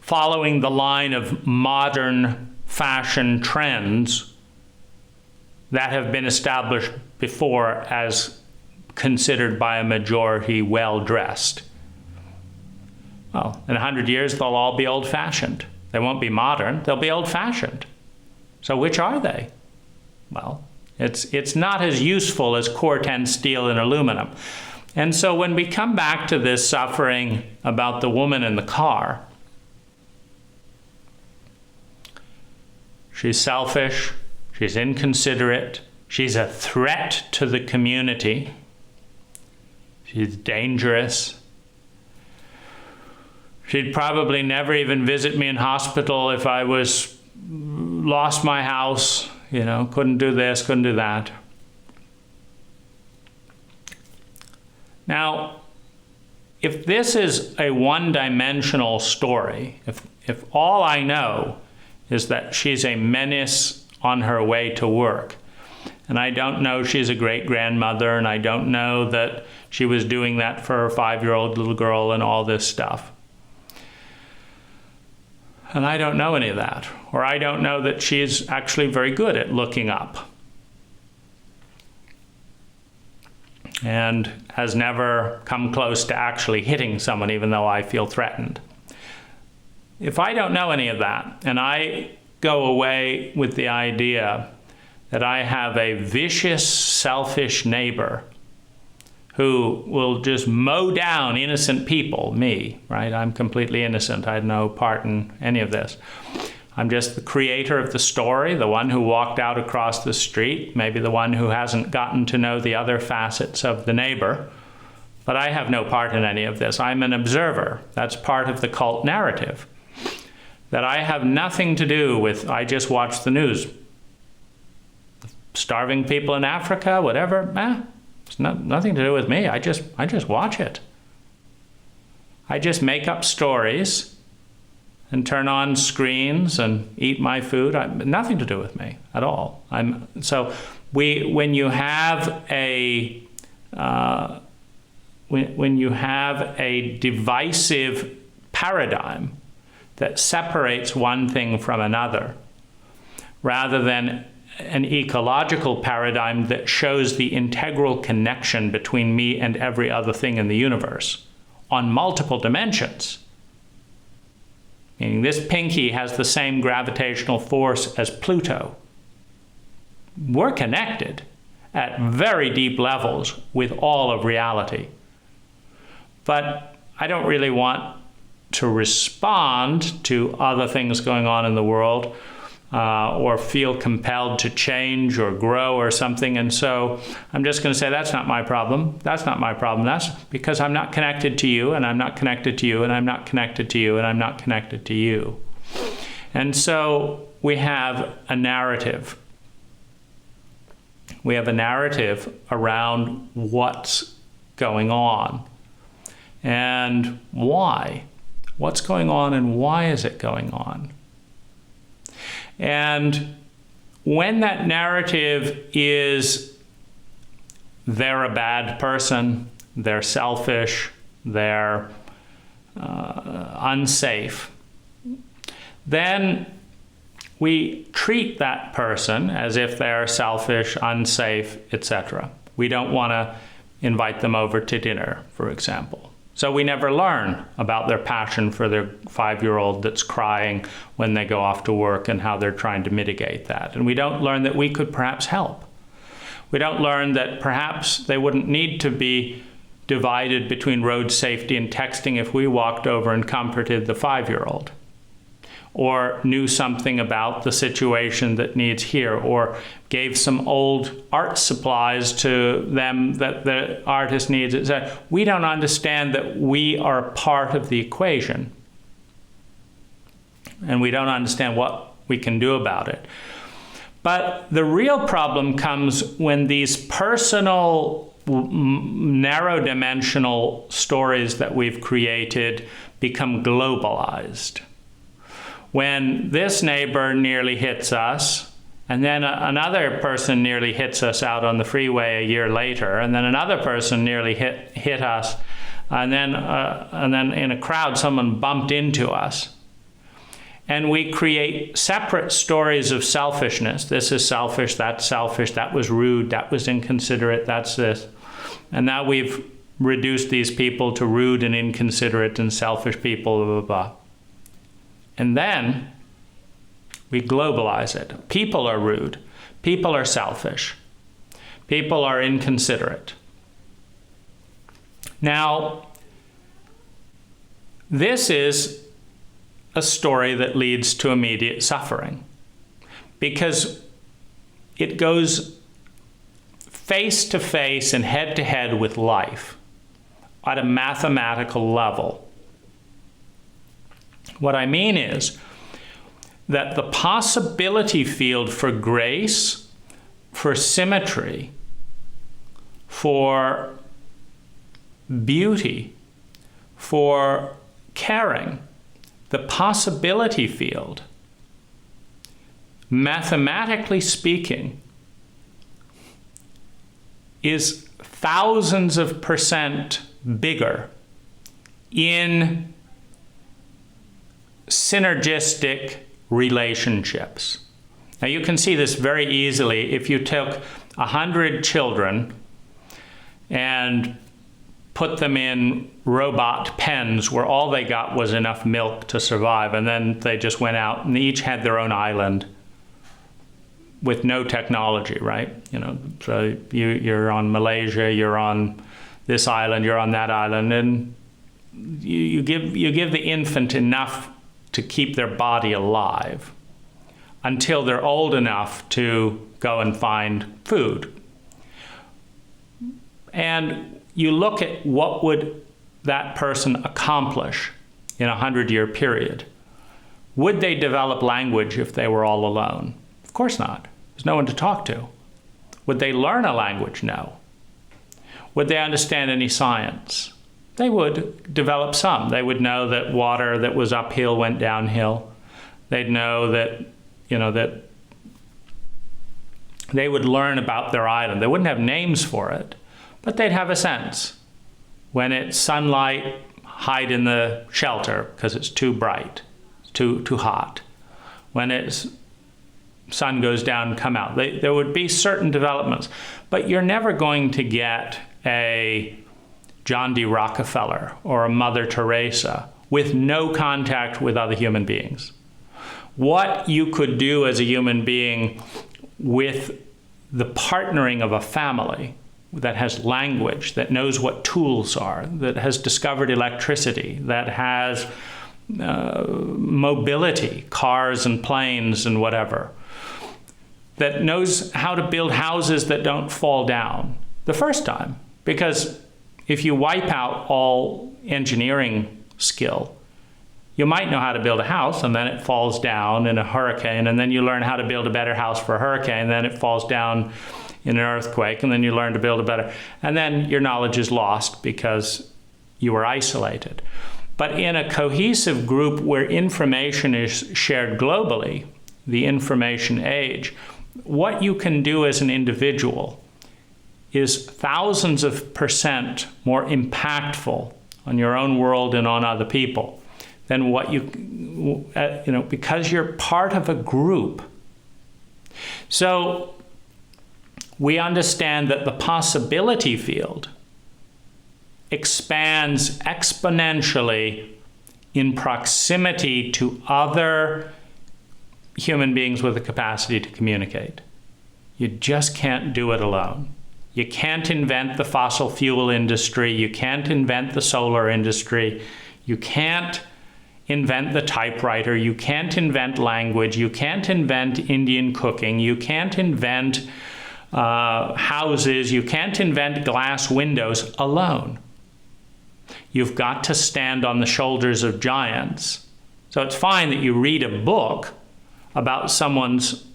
line of modern fashion trends that have been established before as considered by a majority well-dressed. Well, in 100 years, they'll all be old-fashioned. They won't be modern, they'll be old-fashioned. So which are they? Well, it's not as useful as Corten steel and aluminum. And so when we come back to this suffering about the woman in the car, she's selfish, she's inconsiderate, she's a threat to the community, she's dangerous. She'd probably never even visit me in hospital if I lost my house, couldn't do this, couldn't do that. Now, if this is a one-dimensional story, if all I know is that she's a menace on her way to work, and I don't know she's a great-grandmother, and I don't know that she was doing that for her 5-year-old little girl and all this stuff, and I don't know any of that, or I don't know that she's actually very good at looking up and has never come close to actually hitting someone, even though I feel threatened. If I don't know any of that, and I go away with the idea that I have a vicious, selfish neighbor who will just mow down innocent people, me, right? I'm completely innocent. I had no part in any of this. I'm just the creator of the story, the one who walked out across the street, maybe the one who hasn't gotten to know the other facets of the neighbor. But I have no part in any of this. I'm an observer. That's part of the cult narrative. That I have nothing to do with, I just watch the news. Starving people in Africa, whatever, it's nothing to do with me. I just watch it. I just make up stories and turn on screens and eat my food. Nothing to do with me at all. When you have a divisive paradigm that separates one thing from another, rather than an ecological paradigm that shows the integral connection between me and every other thing in the universe on multiple dimensions. Meaning this pinky has the same gravitational force as Pluto. We're connected at very deep levels with all of reality. But I don't really want to respond to other things going on in the world or feel compelled to change or grow or something. And so I'm just going to say, that's not my problem. That's not my problem. That's because I'm not connected to you, and I'm not connected to you, and I'm not connected to you, and I'm not connected to you. And so we have a narrative. We have a narrative around what's going on and why. What's going on and why is it going on? And when that narrative is they're a bad person, they're selfish, they're unsafe, then we treat that person as if they're selfish, unsafe, etc. We don't want to invite them over to dinner, for example. So we never learn about their passion for their 5-year-old that's crying when they go off to work and how they're trying to mitigate that. And we don't learn that we could perhaps help. We don't learn that perhaps they wouldn't need to be divided between road safety and texting if we walked over and comforted the 5-year-old, or knew something about the situation that needs here, or gave some old art supplies to them that the artist needs. We don't understand that we are part of the equation, and we don't understand what we can do about it. But the real problem comes when these personal, narrow-dimensional stories that we've created become globalized. When this neighbor nearly hits us, and then another person nearly hits us out on the freeway a year later, and then another person nearly hit us, and then in a crowd someone bumped into us. And we create separate stories of selfishness. This is selfish, that was rude, that was inconsiderate, that's this. And now we've reduced these people to rude and inconsiderate and selfish people, blah, blah, blah. And then we globalize it. People are rude. People are selfish. People are inconsiderate. Now, this is a story that leads to immediate suffering, because it goes face to face and head to head with life at a mathematical level. What I mean is that the possibility field for grace, for symmetry, for beauty, for caring, the possibility field, mathematically speaking, is thousands of % bigger in synergistic relationships. Now you can see this very easily if you took 100 children and put them in robot pens where all they got was enough milk to survive, and then they just went out and they each had their own island with no technology, right? You know, so you're on Malaysia, you're on this island, you're on that island, and you give the infant enough to keep their body alive until they're old enough to go and find food. And you look at what would that person accomplish in a 100-year period. Would they develop language if they were all alone? Of course not. There's no one to talk to. Would they learn a language? No. Would they understand any science? They would develop some. They would know that water that was uphill went downhill. They'd know that, that they would learn about their island. They wouldn't have names for it, but they'd have a sense. When it's sunlight, hide in the shelter because it's too bright, too hot. When it's sun goes down, come out. There would be certain developments, but you're never going to get a John D. Rockefeller or a Mother Teresa with no contact with other human beings. What you could do as a human being with the partnering of a family that has language, that knows what tools are, that has discovered electricity, that has mobility, cars and planes and whatever, that knows how to build houses that don't fall down the first time. Because if you wipe out all engineering skill, you might know how to build a house and then it falls down in a hurricane, and then you learn how to build a better house for a hurricane, and then it falls down in an earthquake, and then you learn to build a better, and then your knowledge is lost because you were isolated. But in a cohesive group where information is shared globally, the information age, what you can do as an individual is thousands of % more impactful on your own world and on other people than what because you're part of a group. So we understand that the possibility field expands exponentially in proximity to other human beings with the capacity to communicate. You just can't do it alone. You can't invent the fossil fuel industry. You can't invent the solar industry. You can't invent the typewriter. You can't invent language. You can't invent Indian cooking. You can't invent houses. You can't invent glass windows alone. You've got to stand on the shoulders of giants. So it's fine that you read a book about someone's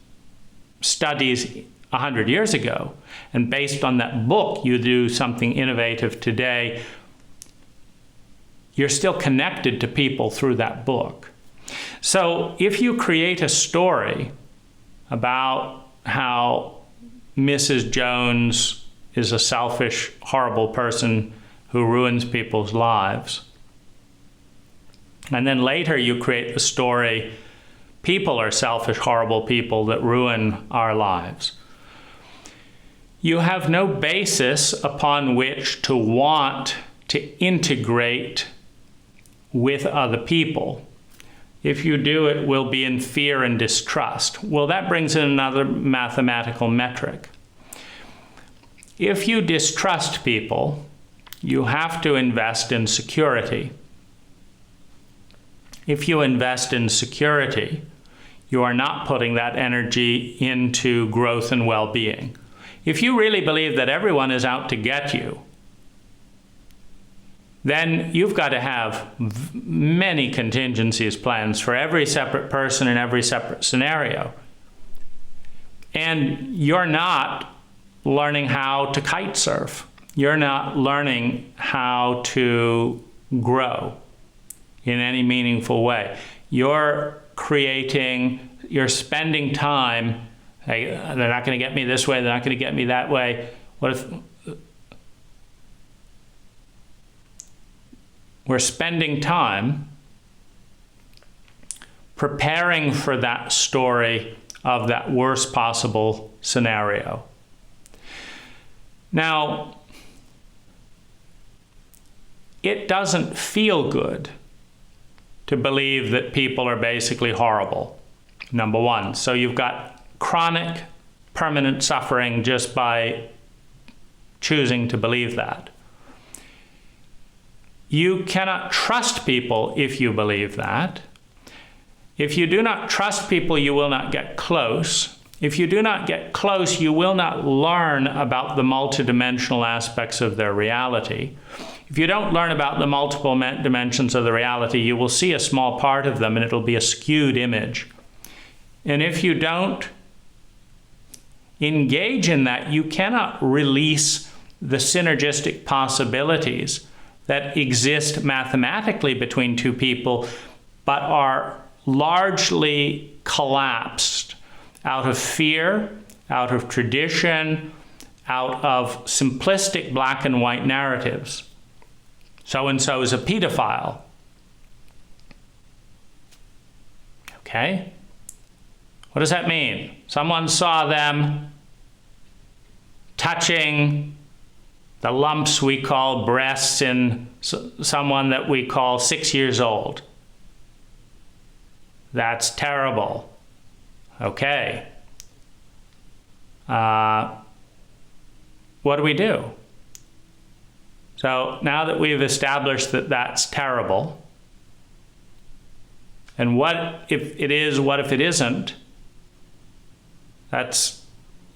studies 100 years ago, and based on that book you do something innovative today. You're still connected to people through that book. So if you create a story about how Mrs. Jones is a selfish, horrible person who ruins people's lives, and then later you create the story, people are selfish, horrible people that ruin our lives, you have no basis upon which to want to integrate with other people. If you do, it will be in fear and distrust. Well, that brings in another mathematical metric. If you distrust people, you have to invest in security. If you invest in security, you are not putting that energy into growth and well-being. If you really believe that everyone is out to get you, then you've got to have many contingencies plans for every separate person in every separate scenario. And you're not learning how to kite surf. You're not learning how to grow in any meaningful way. You're spending time, hey, they're not going to get me this way, they're not going to get me that way. What if we're spending time preparing for that story of that worst possible scenario? Now, it doesn't feel good to believe that people are basically horrible, number one. So you've got chronic, permanent suffering just by choosing to believe that. You cannot trust people if you believe that. If you do not trust people, you will not get close. If you do not get close, you will not learn about the multidimensional aspects of their reality. If you don't learn about the multiple dimensions of the reality, you will see a small part of them and it'll be a skewed image. And if you don't engage in that, you cannot release the synergistic possibilities that exist mathematically between two people, but are largely collapsed out of fear, out of tradition, out of simplistic black and white narratives. So-and-so is a pedophile. Okay? What does that mean? Someone saw them touching the lumps we call breasts in someone that we call 6 years old. That's terrible. Okay. What do we do? So now that we've established that that's terrible, and what if it is, what if it isn't, that's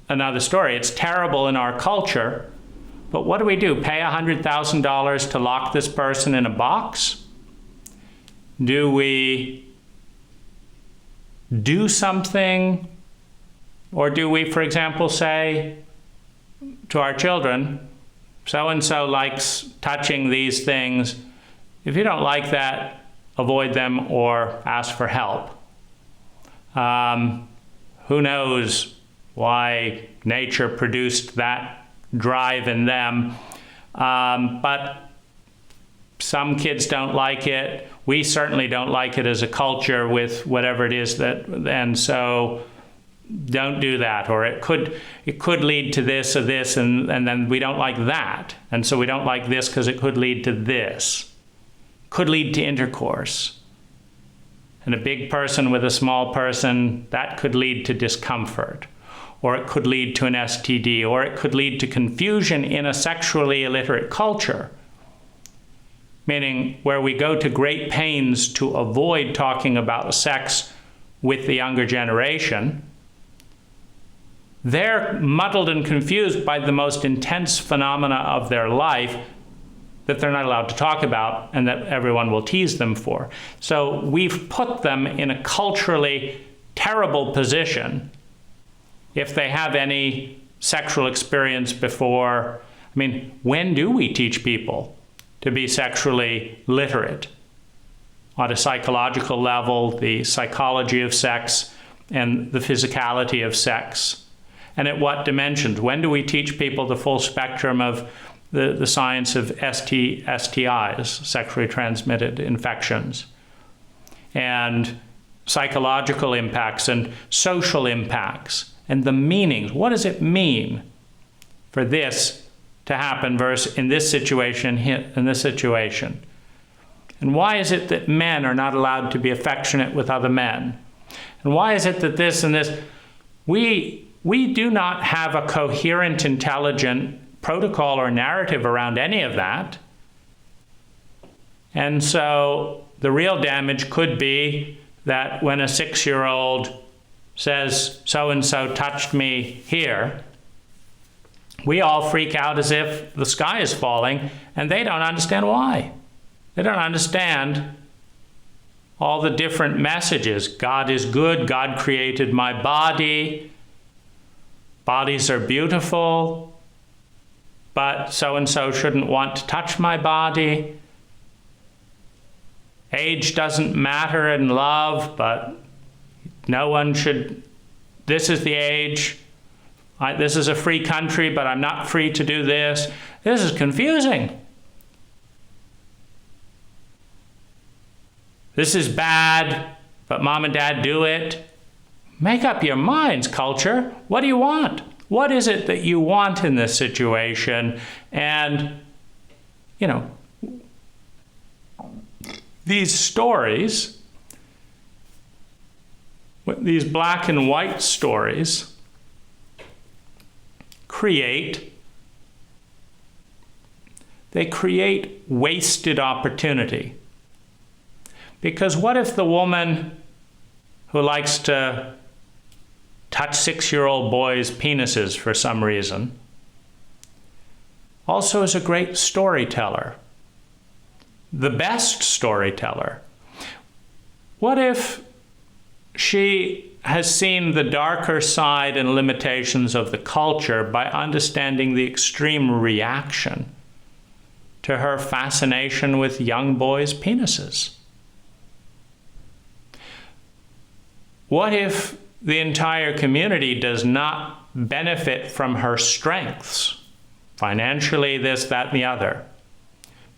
another story. It's terrible in our culture, but what do we do? Pay $100,000 to lock this person in a box? Do we do something? Or do we, for example, say to our children, so-and-so likes touching these things. If you don't like that, avoid them or ask for help. Who knows why nature produced that drive in them. But some kids don't like it. We certainly don't like it as a culture with whatever it is that, and so don't do that, or it could lead to this or this, and then we don't like that, and so we don't like this because it could lead to this. Could lead to intercourse. And a big person with a small person, that could lead to discomfort, or it could lead to an STD, or it could lead to confusion in a sexually illiterate culture, meaning where we go to great pains to avoid talking about sex with the younger generation. They're muddled and confused by the most intense phenomena of their life that they're not allowed to talk about and that everyone will tease them for. So we've put them in a culturally terrible position if they have any sexual experience before. I mean, when do we teach people to be sexually literate? On a psychological level, the psychology of sex and the physicality of sex. And at what dimensions? When do we teach people the full spectrum of the science of STIs, sexually transmitted infections, and psychological impacts and social impacts, and the meanings? What does it mean for this to happen versus in this situation, in this situation? And why is it that men are not allowed to be affectionate with other men? And why is it that this and this? We do not have a coherent, intelligent protocol or narrative around any of that. And so the real damage could be that when a 6-year-old says, so-and-so touched me here, we all freak out as if the sky is falling, and they don't understand why. They don't understand all the different messages. God is good. God created my body. Bodies are beautiful. But so-and-so shouldn't want to touch my body. Age doesn't matter in love, but no one should. This is the age. This is a free country, but I'm not free to do this. This is confusing. This is bad, but mom and dad do it. Make up your minds, culture. What do you want? What is it that you want in this situation? And, you know, these stories, these black and white stories, create wasted opportunity. Because what if the woman who likes to touch 6-year-old boys' penises for some reason also is a great storyteller, the best storyteller? What if she has seen the darker side and limitations of the culture by understanding the extreme reaction to her fascination with young boys' penises? What if the entire community does not benefit from her strengths, financially, this, that, and the other,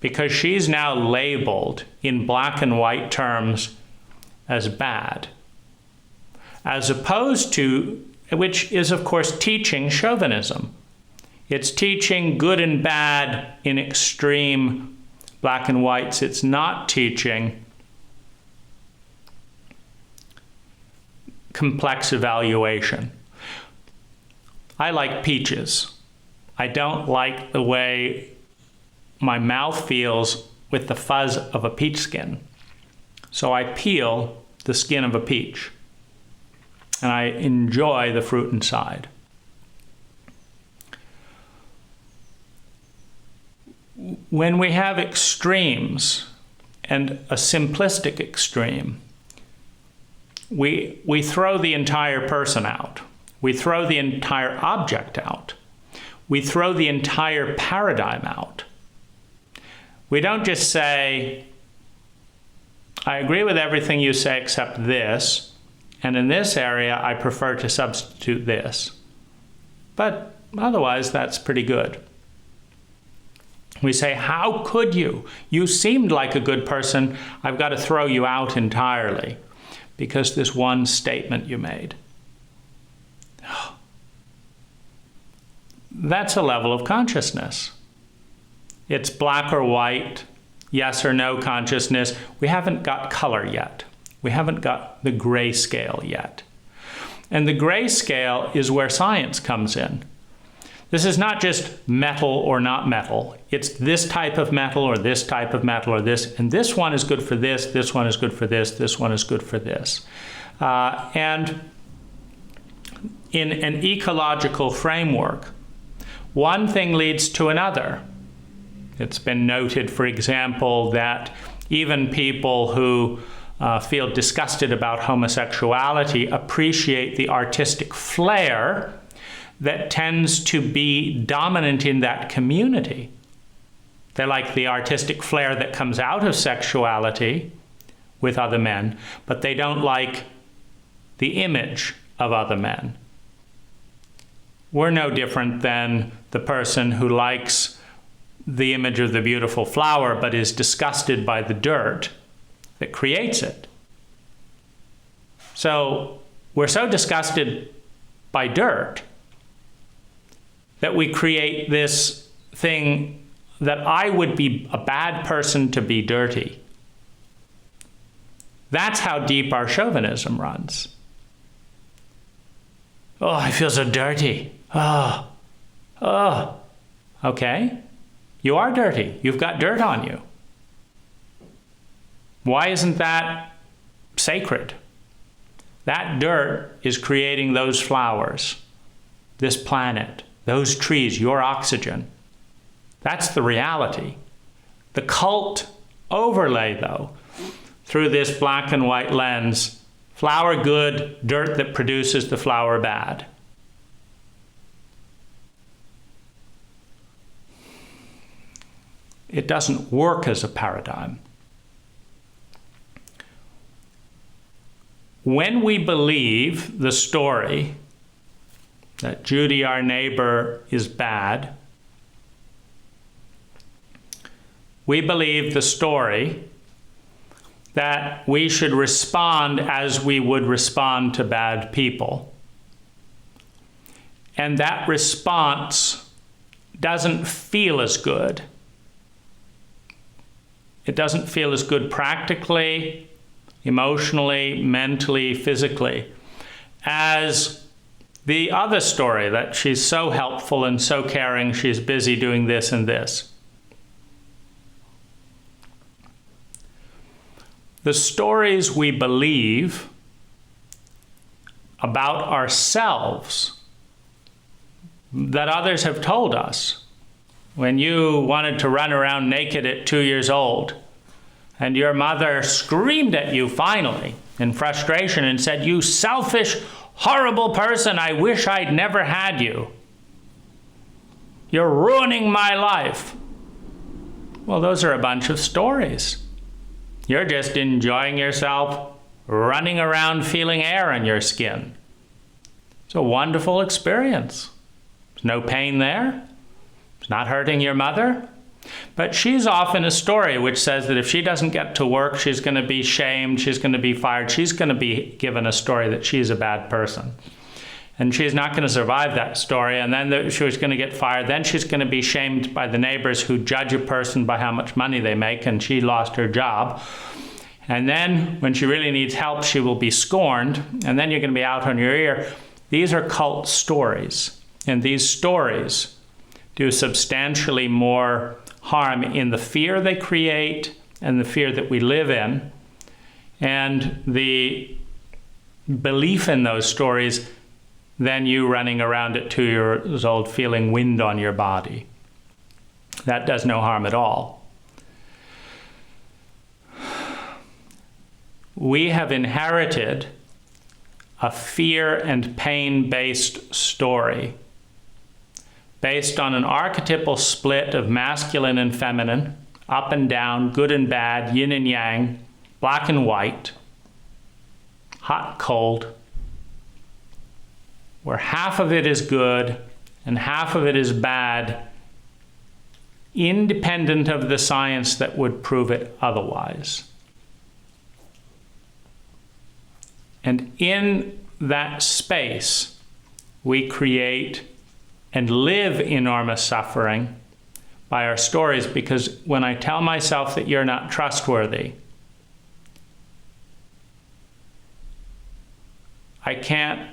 because she's now labeled in black and white terms as bad, as opposed to, which is of course teaching chauvinism. It's teaching good and bad in extreme black and whites. It's not teaching complex evaluation. I like peaches. I don't like the way my mouth feels with the fuzz of a peach skin. So I peel the skin of a peach, and I enjoy the fruit inside. When we have extremes, and a simplistic extreme, we throw the entire person out. We throw the entire object out. We throw the entire paradigm out. We don't just say, I agree with everything you say except this, and in this area I prefer to substitute this. But otherwise that's pretty good. We say, how could you? You seemed like a good person. I've got to throw you out entirely because this one statement you made. that's a level of consciousness. It's black or white, yes or no consciousness. We haven't got color yet. We haven't got the grayscale yet. And the grayscale is where science comes in. This is not just metal or not metal. It's this type of metal or this type of metal or this, and this one is good for this one is good for this one is good for this. And in an ecological framework, one thing leads to another. It's been noted, for example, that even people who feel disgusted about homosexuality appreciate the artistic flair that tends to be dominant in that community. They like the artistic flair that comes out of sexuality with other men, but they don't like the image of other men. We're no different than the person who likes the image of the beautiful flower but is disgusted by the dirt that creates it. So we're so disgusted by dirt that we create this thing that I would be a bad person to be dirty. That's how deep our chauvinism runs. Oh, I feel so dirty. Oh. Okay, you are dirty. You've got dirt on you. Why isn't that sacred? That dirt is creating those flowers, this planet, those trees, your oxygen. That's the reality. The cult overlay, though, through this black and white lens, flower good, dirt that produces the flower bad. It doesn't work as a paradigm. When we believe the story that Judy, our neighbor, is bad, we believe the story that we should respond as we would respond to bad people. And that response doesn't feel as good. It doesn't feel as good practically, emotionally, mentally, physically, as the other story that she's so helpful and so caring, she's busy doing this and this. The stories we believe about ourselves that others have told us. When you wanted to run around naked at 2 years old, and your mother screamed at you finally in frustration and said, "You selfish, horrible person, I wish I'd never had you. You're ruining my life." Well, those are a bunch of stories. You're just enjoying yourself, running around feeling air on your skin. It's a wonderful experience. There's no pain there. It's not hurting your mother. But she's often a story which says that if she doesn't get to work, she's going to be shamed, she's going to be fired, she's going to be given a story that she's a bad person. And she's not going to survive that story, and then she's going to get fired. Then she's going to be shamed by the neighbors who judge a person by how much money they make, and she lost her job. And then when she really needs help, she will be scorned, and then you're going to be out on your ear. These are cult stories, and these stories do substantially more harm in the fear they create and the fear that we live in, and the belief in those stories than you running around at 2 years old feeling wind on your body. That does no harm at all. We have inherited a fear and pain-based story based on an archetypal split of masculine and feminine, up and down, good and bad, yin and yang, black and white, hot, cold, where half of it is good and half of it is bad, independent of the science that would prove it otherwise. And in that space, we create and live enormous suffering by our stories, because when I tell myself that you're not trustworthy, I can't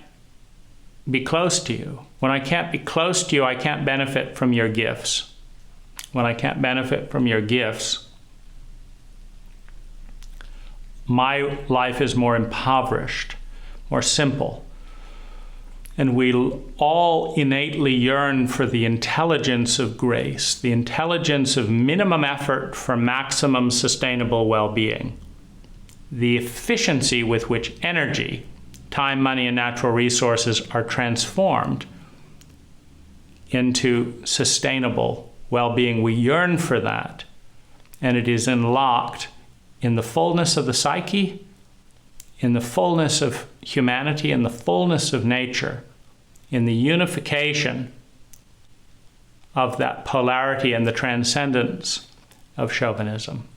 be close to you. When I can't be close to you, I can't benefit from your gifts. When I can't benefit from your gifts, my life is more impoverished, more simple. And we all innately yearn for the intelligence of grace, the intelligence of minimum effort for maximum sustainable well-being, the efficiency with which energy, time, money, and natural resources are transformed into sustainable well-being. We yearn for that, and it is unlocked in the fullness of the psyche, in the fullness of humanity, in the fullness of nature, in the unification of that polarity and the transcendence of chauvinism.